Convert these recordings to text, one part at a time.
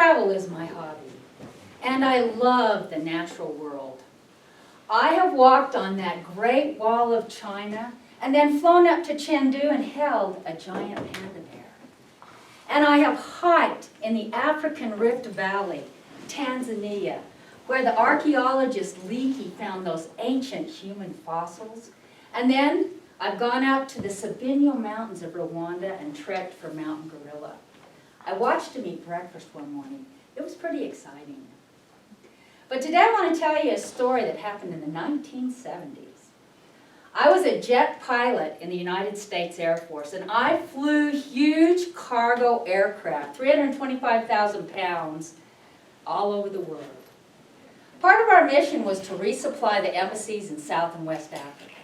Travel is my hobby, and I love the natural world. I have walked on that Great Wall of China and then flown up to Chengdu and held a giant panda bear. And I have hiked in the African Rift Valley, Tanzania, where the archaeologist Leakey found those ancient human fossils. And then I've gone out to the Sabinyo Mountains of Rwanda and trekked for mountain gorilla. I watched him eat breakfast one morning. It was pretty exciting. But today I want to tell you a story that happened in the 1970s. I was a jet pilot in the United States Air Force, and I flew huge cargo aircraft, 325,000 pounds, all over the world. Part of our mission was to resupply the embassies in South and West Africa.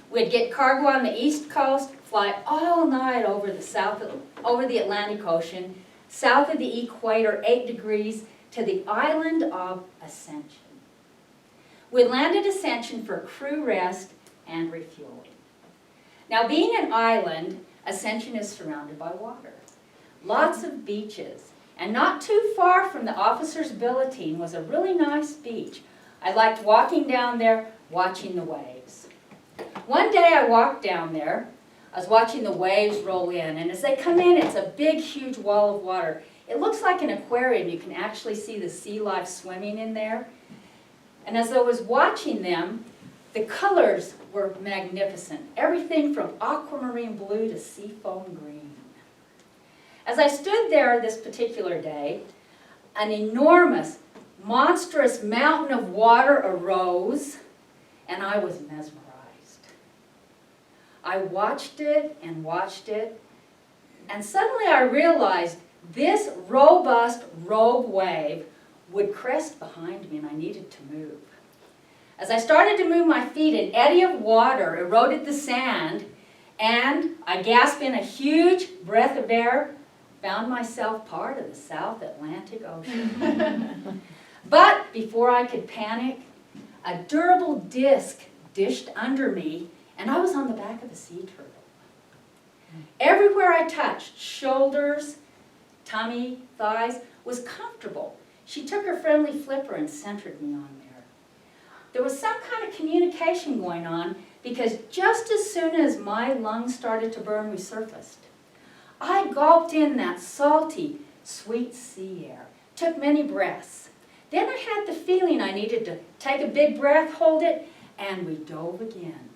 We'd get cargo on the East Coast, fly all night over the Atlantic Ocean, south of the equator, 8 degrees, to the island of Ascension. We landed Ascension for crew rest and refueling. Now, being an island, Ascension is surrounded by water. Lots of beaches. And not too far from the officer's billeting was a really nice beach. I liked walking down there, watching the waves. One day I walked down there. I was watching the waves roll in, and as they come in, it's a big, huge wall of water. It looks like an aquarium. You can actually see the sea life swimming in there. And as I was watching them, the colors were magnificent. Everything from aquamarine blue to seafoam green. As I stood there this particular day, an enormous, monstrous mountain of water arose, and I was mesmerized. I watched it, and suddenly I realized this robust rogue wave would crest behind me, and I needed to move. As I started to move my feet, an eddy of water eroded the sand, and I gasped in a huge breath of air, found myself part of the South Atlantic Ocean. But before I could panic, a durable disc dished under me, and I was on the back of a sea turtle. Everywhere I touched, shoulders, tummy, thighs, was comfortable. She took her friendly flipper and centered me on there. There was some kind of communication going on, because just as soon as my lungs started to burn, we surfaced. I gulped in that salty, sweet sea air, took many breaths. Then I had the feeling I needed to take a big breath, hold it, and we dove again.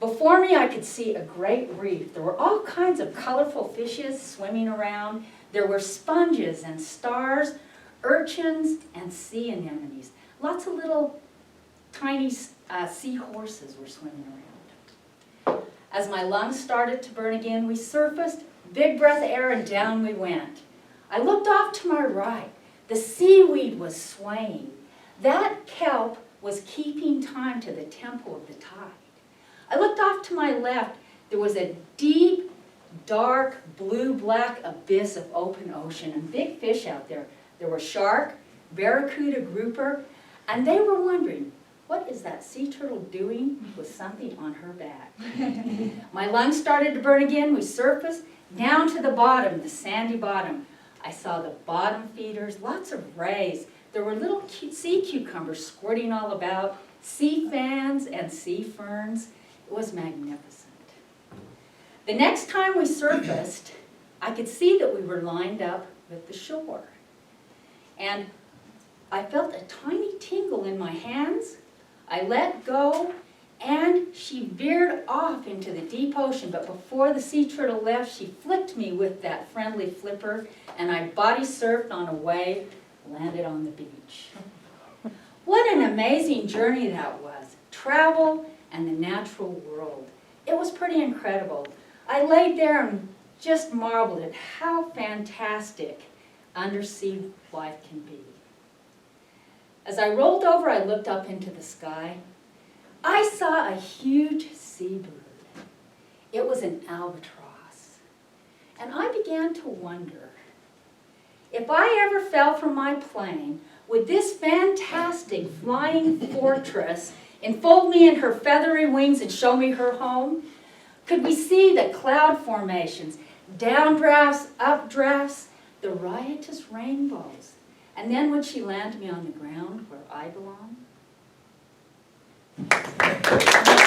Before me, I could see a great reef. There were all kinds of colorful fishes swimming around. There were sponges and stars, urchins, and sea anemones. Lots of little tiny seahorses were swimming around. As my lungs started to burn again, we surfaced, big breath of air, and down we went. I looked off to my right. The seaweed was swaying. That kelp was keeping time to the tempo of the tide. I looked off to my left. There was a deep, dark, blue-black abyss of open ocean and big fish out there. There were shark, barracuda, grouper, and they were wondering, what is that sea turtle doing with something on her back? My lungs started to burn again. We surfaced down to the bottom, the sandy bottom. I saw the bottom feeders, lots of rays. There were little sea cucumbers squirting all about, sea fans and sea ferns. It was magnificent. The next time we surfaced, I could see that we were lined up with the shore. And I felt a tiny tingle in my hands. I let go, and she veered off into the deep ocean. But before the sea turtle left, she flicked me with that friendly flipper, and I body surfed on a wave, landed on the beach. What an amazing journey that was. Travel and the natural world. It was pretty incredible. I laid there and just marveled at how fantastic undersea life can be. As I rolled over, I looked up into the sky. I saw a huge seabird. It was an albatross. And I began to wonder, if I ever fell from my plane, would this fantastic flying fortress enfold me in her feathery wings and show me her home? Could we see the cloud formations, downdrafts, updrafts, the riotous rainbows? And then would she land me on the ground where I belong?